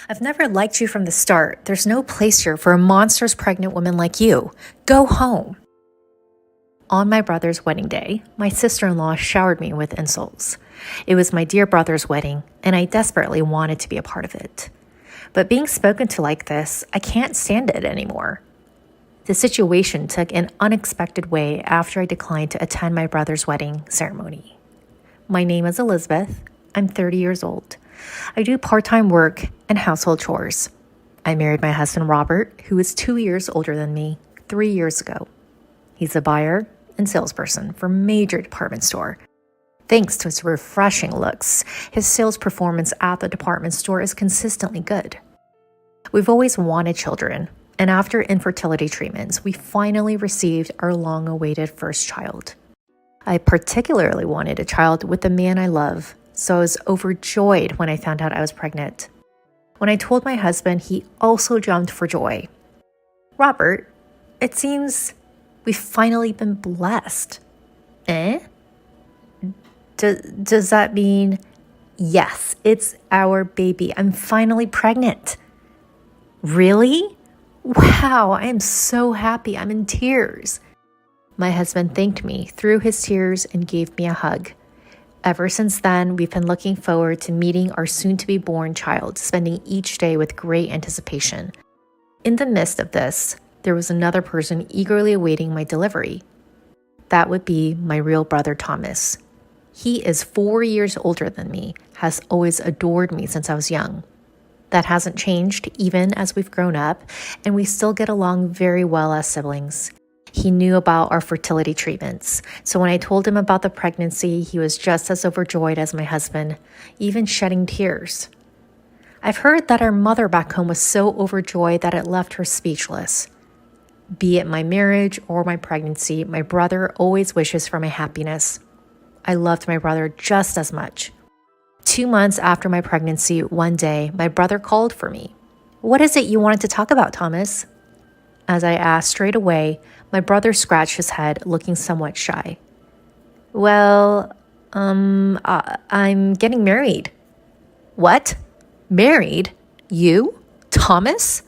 I've never liked you from the start. There's no place here for a monstrous pregnant woman like you. Go home. On my brother's wedding day, my sister-in-law showered me with insults. It was my dear brother's wedding, and I desperately wanted to be a part of it. But being spoken to like this, I can't stand it anymore. The situation took an unexpected way after I declined to attend my brother's wedding ceremony. My name is Elizabeth. I'm 30 years old. I do part-time work and household chores. I married my husband Robert, who is 2 years older than me, 3 years ago. He's a buyer and salesperson for a major department store. Thanks to his refreshing looks, his sales performance at the department store is consistently good. We've always wanted children, and after infertility treatments, we finally received our long-awaited first child. I particularly wanted a child with the man I love, so I was overjoyed when I found out I was pregnant. When I told my husband, he also jumped for joy. Robert, it seems we've finally been blessed. Eh? Does that mean, yes, it's our baby. I'm finally pregnant. Really? Wow, I am so happy. I'm in tears. My husband thanked me through his tears and gave me a hug. Ever since then, we've been looking forward to meeting our soon-to-be-born child, spending each day with great anticipation. In the midst of this, there was another person eagerly awaiting my delivery. That would be my real brother, Thomas. He is 4 years older than me, has always adored me since I was young. That hasn't changed even as we've grown up, and we still get along very well as siblings. He knew about our fertility treatments, so when I told him about the pregnancy, he was just as overjoyed as my husband, even shedding tears. I've heard that our mother back home was so overjoyed that it left her speechless. Be it my marriage or my pregnancy, my brother always wishes for my happiness. I loved my brother just as much. 2 months after my pregnancy, one day, my brother called for me. What is it you wanted to talk about, Thomas? As I asked straight away, my brother scratched his head, looking somewhat shy. Well, I'm getting married. What? Married? You? Thomas?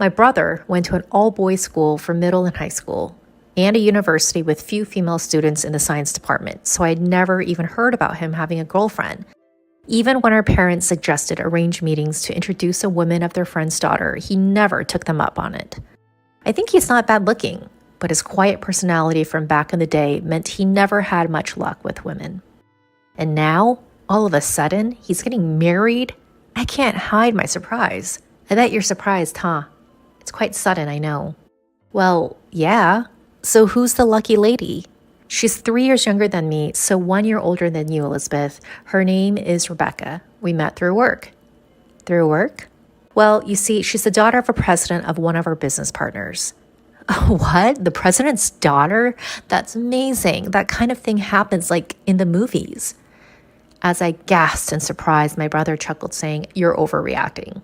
My brother went to an all-boys school for middle and high school, and a university with few female students in the science department, so I'd never even heard about him having a girlfriend. Even when our parents suggested arranged meetings to introduce a woman of their friend's daughter, he never took them up on it. I think he's not bad looking, but his quiet personality from back in the day meant he never had much luck with women. And now, all of a sudden, he's getting married? I can't hide my surprise. I bet you're surprised, huh? It's quite sudden, I know. Well, yeah. So who's the lucky lady? She's 3 years younger than me, so 1 year older than you, Elizabeth. Her name is Rebecca. We met through work. Through work? Well, you see, she's the daughter of a president of one of our business partners. What? The president's daughter? That's amazing. That kind of thing happens like in the movies. As I gasped in surprise, my brother chuckled, saying, "You're overreacting."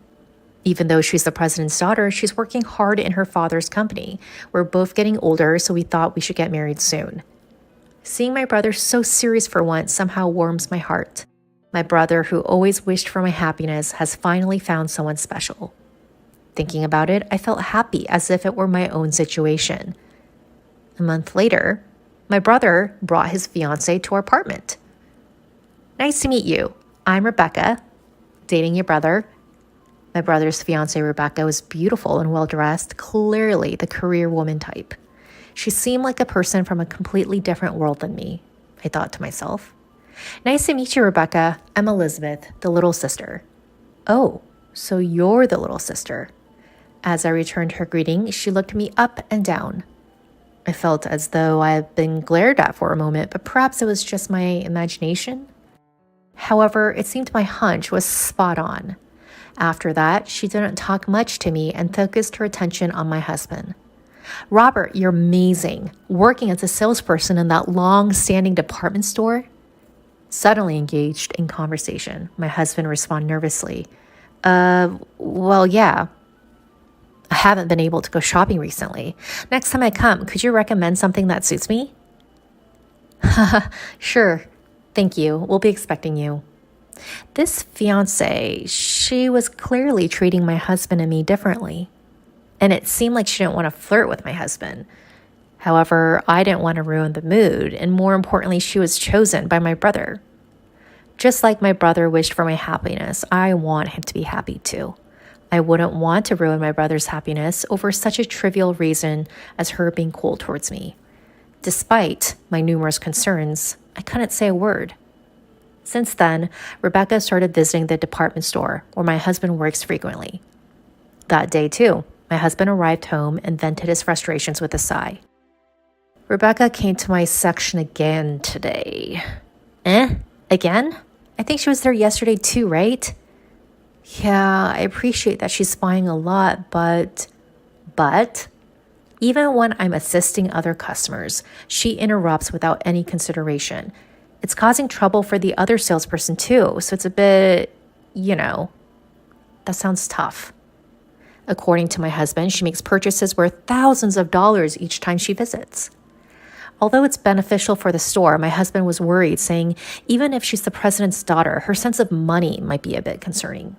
Even though she's the president's daughter, she's working hard in her father's company. We're both getting older, so we thought we should get married soon. Seeing my brother so serious for once somehow warms my heart. My brother, who always wished for my happiness, has finally found someone special. Thinking about it, I felt happy as if it were my own situation. A month later, my brother brought his fiancée to our apartment. Nice to meet you. I'm Rebecca, dating your brother. My brother's fiancée, Rebecca, was beautiful and well-dressed, clearly the career woman type. She seemed like a person from a completely different world than me, I thought to myself. Nice to meet you, Rebecca. I'm Elizabeth, the little sister. Oh, so you're the little sister. As I returned her greeting, she looked me up and down. I felt as though I had been glared at for a moment, but perhaps it was just my imagination. However, it seemed my hunch was spot on. After that, she didn't talk much to me and focused her attention on my husband. Robert, you're amazing. Working as a salesperson in that long-standing department store? Suddenly engaged in conversation, my husband responded nervously. Well, yeah. I haven't been able to go shopping recently. Next time I come, could you recommend something that suits me? Sure. Thank you. We'll be expecting you. This fiance, she was clearly treating my husband and me differently. And it seemed like she didn't want to flirt with my husband. However, I didn't want to ruin the mood, and more importantly, she was chosen by my brother. Just like my brother wished for my happiness, I want him to be happy too. I wouldn't want to ruin my brother's happiness over such a trivial reason as her being cold towards me. Despite my numerous concerns, I couldn't say a word. Since then, Rebecca started visiting the department store where my husband works frequently. That day too, my husband arrived home and vented his frustrations with a sigh. Rebecca came to my section again today. Again? I think she was there yesterday too, right? Yeah, I appreciate that she's spying a lot, but even when I'm assisting other customers, she interrupts without any consideration. It's causing trouble for the other salesperson too, so it's a bit, that sounds tough. According to my husband, she makes purchases worth thousands of dollars each time she visits. Although it's beneficial for the store, my husband was worried, saying even if she's the president's daughter, her sense of money might be a bit concerning.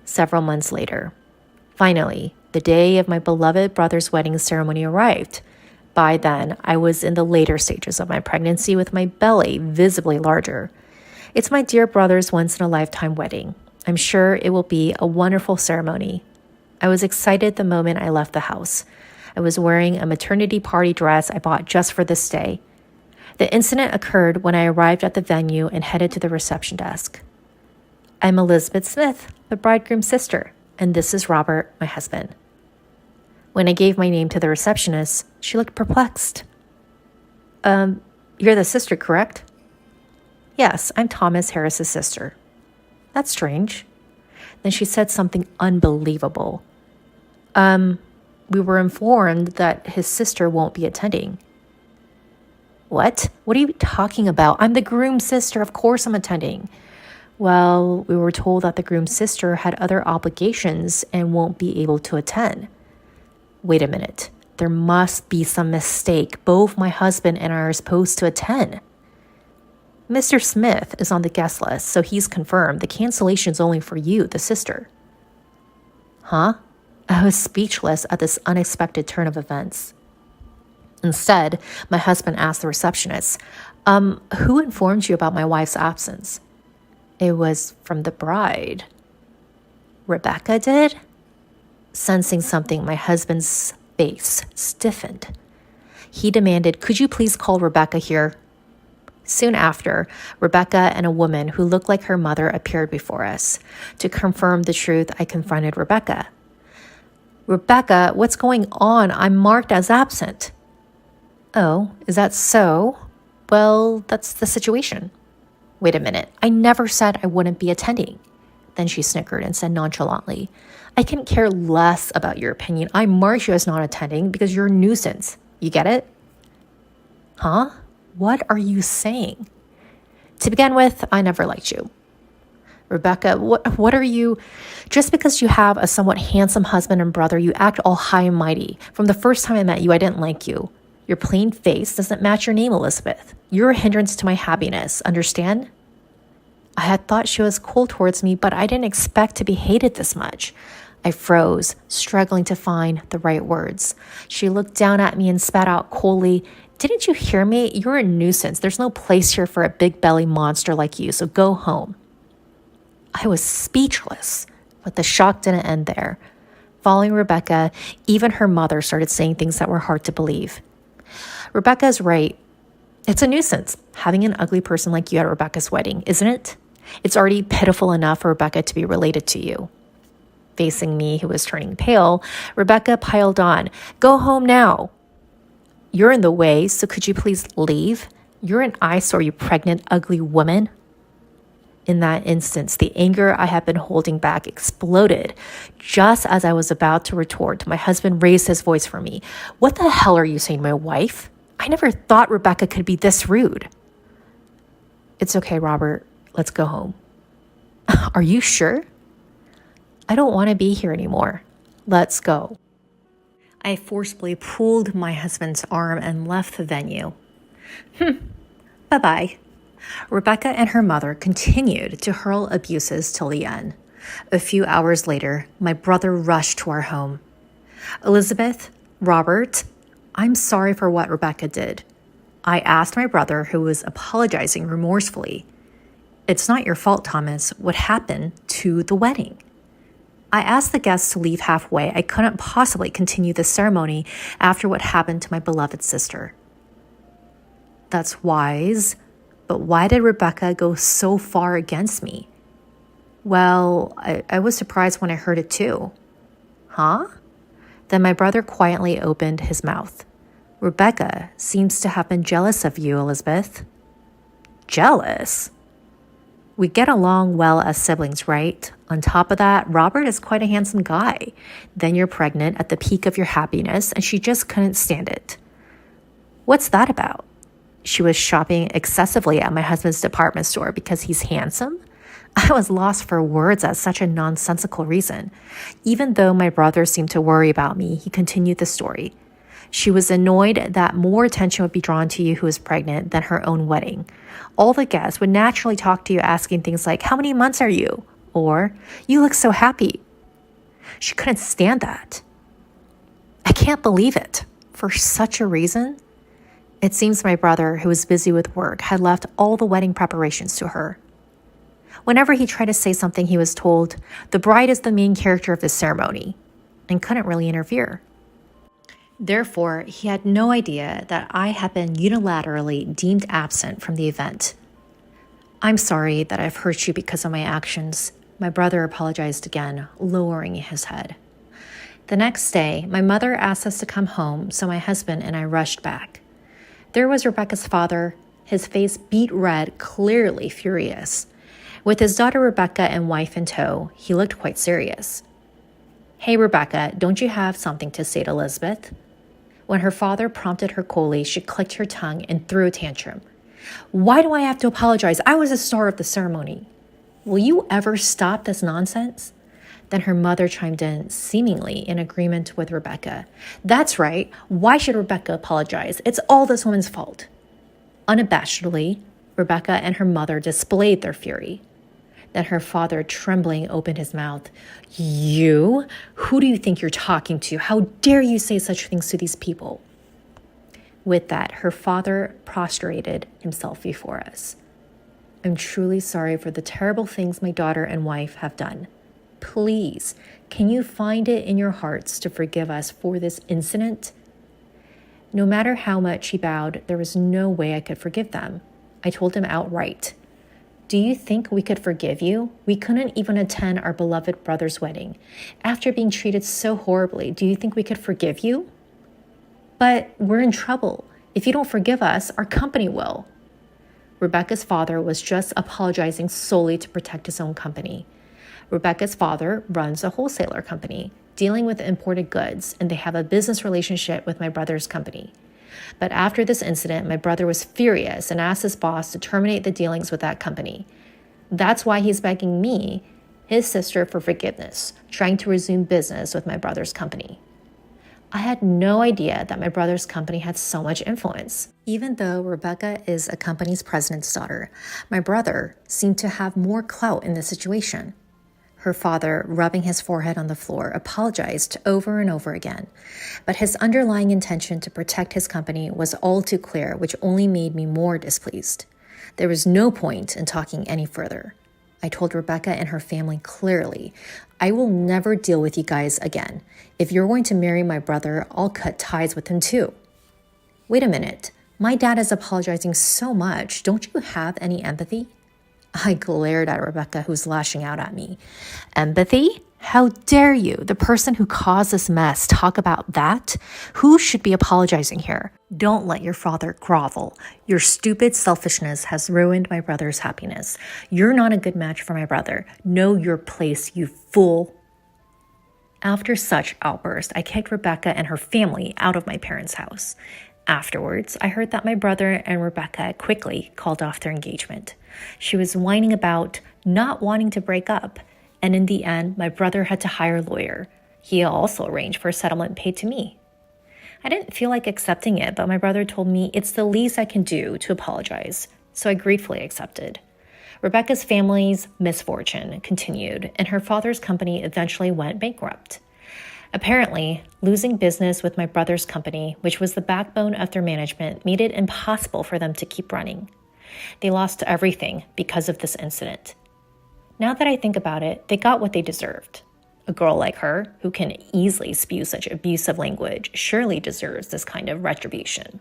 Several months later, finally, the day of my beloved brother's wedding ceremony arrived. By then, I was in the later stages of my pregnancy with my belly visibly larger. It's my dear brother's once-in-a-lifetime wedding. I'm sure it will be a wonderful ceremony. I was excited the moment I left the house. I was wearing a maternity party dress I bought just for this day. The incident occurred when I arrived at the venue and headed to the reception desk. I'm Elizabeth Smith, the bridegroom's sister, and this is Robert, my husband. When I gave my name to the receptionist, she looked perplexed. You're the sister, correct? Yes, I'm Thomas Harris's sister. That's strange. Then she said something unbelievable. We were informed that his sister won't be attending. What? What are you talking about? I'm the groom's sister. Of course I'm attending. Well, we were told that the groom's sister had other obligations and won't be able to attend. Wait a minute. There must be some mistake. Both my husband and I are supposed to attend. Mr. Smith is on the guest list, so he's confirmed the cancellation is only for you, the sister. Huh? I was speechless at this unexpected turn of events. Instead, my husband asked the receptionist, who informed you about my wife's absence? It was from the bride. Rebecca did? Sensing something, my husband's face stiffened. He demanded, could you please call Rebecca here? Soon after, Rebecca and a woman who looked like her mother appeared before us. To confirm the truth, I confronted Rebecca. Rebecca, what's going on? I'm marked as absent. Oh, is that so? Well, that's the situation. Wait a minute. I never said I wouldn't be attending. Then she snickered and said nonchalantly, I couldn't care less about your opinion. I marked you as not attending because you're a nuisance. You get it? Huh? What are you saying? To begin with, I never liked you. Rebecca, what are you? Just because you have a somewhat handsome husband and brother, you act all high and mighty. From the first time I met you, I didn't like you. Your plain face doesn't match your name, Elizabeth. You're a hindrance to my happiness, understand? I had thought she was cold towards me, but I didn't expect to be hated this much. I froze, struggling to find the right words. She looked down at me and spat out coldly, didn't you hear me? You're a nuisance. There's no place here for a big belly monster like you, so go home. I was speechless, but the shock didn't end there. Following Rebecca, even her mother started saying things that were hard to believe. Rebecca's right. It's a nuisance, having an ugly person like you at Rebecca's wedding, isn't it? It's already pitiful enough for Rebecca to be related to you. Facing me, who was turning pale, Rebecca piled on, go home now. You're in the way, so could you please leave? You're an eyesore, you pregnant, ugly woman. In that instance, the anger I had been holding back exploded. Just as I was about to retort, my husband raised his voice for me. What the hell are you saying, my wife? I never thought Rebecca could be this rude. It's okay, Robert. Let's go home. Are you sure? I don't want to be here anymore. Let's go. I forcibly pulled my husband's arm and left the venue. Bye-bye. Rebecca and her mother continued to hurl abuses till the end. A few hours later, my brother rushed to our home. Elizabeth, Robert, I'm sorry for what Rebecca did. I asked my brother, who was apologizing remorsefully. It's not your fault, Thomas. What happened to the wedding? I asked the guests to leave halfway. I couldn't possibly continue the ceremony after what happened to my beloved sister. That's wise, but why did Rebecca go so far against me? Well, I was surprised when I heard it too. Huh? Then my brother quietly opened his mouth. Rebecca seems to have been jealous of you, Elizabeth. Jealous? We get along well as siblings, right? On top of that, Robert is quite a handsome guy. Then you're pregnant at the peak of your happiness, and she just couldn't stand it. What's that about? She was shopping excessively at my husband's department store because he's handsome? I was lost for words at such a nonsensical reason. Even though my brother seemed to worry about me, he continued the story. She was annoyed that more attention would be drawn to you who is pregnant than her own wedding. All the guests would naturally talk to you asking things like, "How many months are you?" Or, "You look so happy." She couldn't stand that. I can't believe it. For such a reason? It seems my brother, who was busy with work, had left all the wedding preparations to her. Whenever he tried to say something, he was told, "The bride is the main character of the ceremony," and couldn't really interfere. Therefore, he had no idea that I had been unilaterally deemed absent from the event. I'm sorry that I've hurt you because of my actions. My brother apologized again, lowering his head. The next day, my mother asked us to come home, so my husband and I rushed back. There was Rebecca's father, his face beet red, clearly furious. With his daughter Rebecca and wife in tow, he looked quite serious. "Hey, Rebecca, don't you have something to say to Elizabeth?" When her father prompted her coolly, she clicked her tongue and threw a tantrum. "Why do I have to apologize? I was the star of the ceremony." "Will you ever stop this nonsense?" Then her mother chimed in, seemingly in agreement with Rebecca. "That's right. Why should Rebecca apologize? It's all this woman's fault." Unabashedly, Rebecca and her mother displayed their fury. Then her father, trembling, opened his mouth. "You? Who do you think you're talking to? How dare you say such things to these people?" With that, her father prostrated himself before us. "I'm truly sorry for the terrible things my daughter and wife have done. Please, can you find it in your hearts to forgive us for this incident?" No matter how much he bowed, there was no way I could forgive them. I told him outright, "Do you think we could forgive you? We couldn't even attend our beloved brother's wedding. After being treated so horribly, do you think we could forgive you?" "But we're in trouble. If you don't forgive us, our company will." Rebecca's father was just apologizing solely to protect his own company. Rebecca's father runs a wholesaler company dealing with imported goods, and they have a business relationship with my brother's company. But after this incident, my brother was furious and asked his boss to terminate the dealings with that company. That's why he's begging me, his sister, for forgiveness, trying to resume business with my brother's company. I had no idea that my brother's company had so much influence. Even though Rebecca is a company's president's daughter, my brother seemed to have more clout in the situation. Her father, rubbing his forehead on the floor, apologized over and over again. But his underlying intention to protect his company was all too clear, which only made me more displeased. There was no point in talking any further. I told Rebecca and her family clearly, "I will never deal with you guys again. If you're going to marry my brother, I'll cut ties with him too." Wait a minute. My dad is apologizing so much. Don't you have any empathy? I glared at Rebecca, who's lashing out at me. "Empathy? How dare you, the person who caused this mess, talk about that? Who should be apologizing here? Don't let your father grovel. Your stupid selfishness has ruined my brother's happiness. You're not a good match for my brother. Know your place, you fool." After such outburst, I kicked Rebecca and her family out of my parents' house. Afterwards, I heard that my brother and Rebecca quickly called off their engagement. She was whining about not wanting to break up, and in the end, my brother had to hire a lawyer. He also arranged for a settlement paid to me. I didn't feel like accepting it, but my brother told me it's the least I can do to apologize. so I gratefully accepted. Rebecca's family's misfortune continued, and her father's company eventually went bankrupt. Apparently, losing business with my brother's company, which was the backbone of their management, made it impossible for them to keep running. They lost everything because of this incident. Now that I think about it, they got what they deserved. A girl like her, who can easily spew such abusive language, surely deserves this kind of retribution.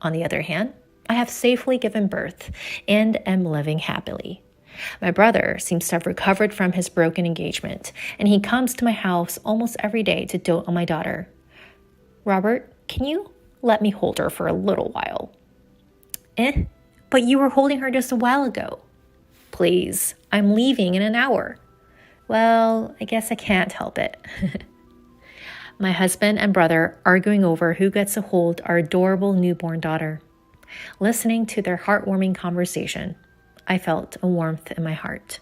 On the other hand, I have safely given birth and am living happily. My brother seems to have recovered from his broken engagement, and he comes to my house almost every day to dote on my daughter. Robert, can you let me hold her for a little while? But you were holding her just a while ago. Please, I'm leaving in an hour. Well, I guess I can't help it. My husband and brother arguing over who gets to hold our adorable newborn daughter. Listening to their heartwarming conversation, I felt a warmth in my heart.